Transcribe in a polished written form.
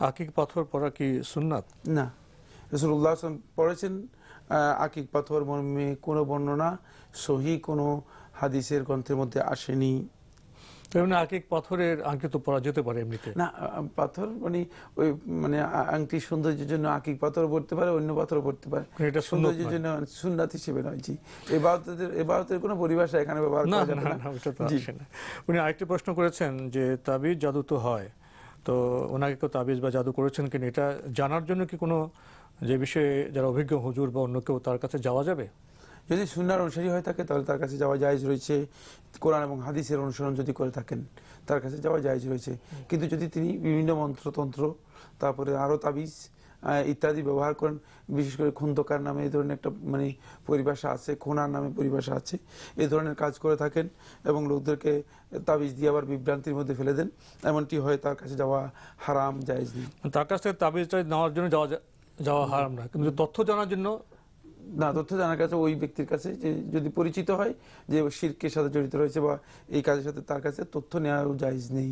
আকিক পাথর পরা কি সুন্নাত? না, রাসূলুল্লাহ পড়েছেন আকিক পাথর মর্মে কোনো বর্ণনা সহি কোনো হাদিসের গ্রন্থের মধ্যে আসেনি। তেমনি আকিক পাথরের আংটি তো পরা যেতে পারে এমনিতে। না, পাথর মানে ওই মানে আংটি সৌন্দর্যের জন্য আকিক পাথর পড়তে পারে, অন্য পাথর পড়তে পারে, এটা সৌন্দর্যের জন্য সুন্নাত হিসেবে নয়। জি, এবাদতের কোনো পরিভাষা এখানে ব্যবহার করা যাবে না। ওটা তো আসে না। উনি আরেকটি প্রশ্ন করেছেন যে তাবিজ জাদু তো হয়, তো ওনাকে কেউ তাবিজ বা জাদু করেছেন কিনা এটা জানার জন্য কি কোনো যে বিষয়ে যারা অভিজ্ঞ হুজুর বা অন্য কেউ তার কাছে যাওয়া যাবে? যদি সুন্নাহর অনুসারী হয়ে থাকে তাহলে তার কাছে যাওয়া জায়েজ রয়েছে। কোরআন এবং হাদিসের অনুসরণ যদি করে থাকেন তার কাছে যাওয়া জায়েজ রয়েছে। কিন্তু যদি তিনি বিভিন্ন মন্ত্রতন্ত্র, তারপরে আরও তাবিজ ইত্যাদি ব্যবহার করেন, বিশেষ করে খুন্তকার নামে এই ধরনের একটা মানে পরিভাষা আছে, খোনার নামে পরিভাষা আছে, এই ধরনের কাজ করে থাকেন এবং লোকদেরকে তাবিজ দিয়ে আবার বিভ্রান্তির মধ্যে ফেলে দেন, এমনটি হয়, তার কাছে যাওয়া হারাম, জায়েজ নেই। তার কাছ থেকে তাবিজটা নেওয়ার জন্য যাওয়া হারাম না, কিন্তু তথ্য জানার জন্য না, তথ্য জানার কাছে ওই ব্যক্তির কাছে যে যদি পরিচিত হয় যে শিরকের সাথে জড়িত রয়েছে বা এই কাজের সাথে, তার কাছে তথ্য নেওয়াও জায়েজ নেই।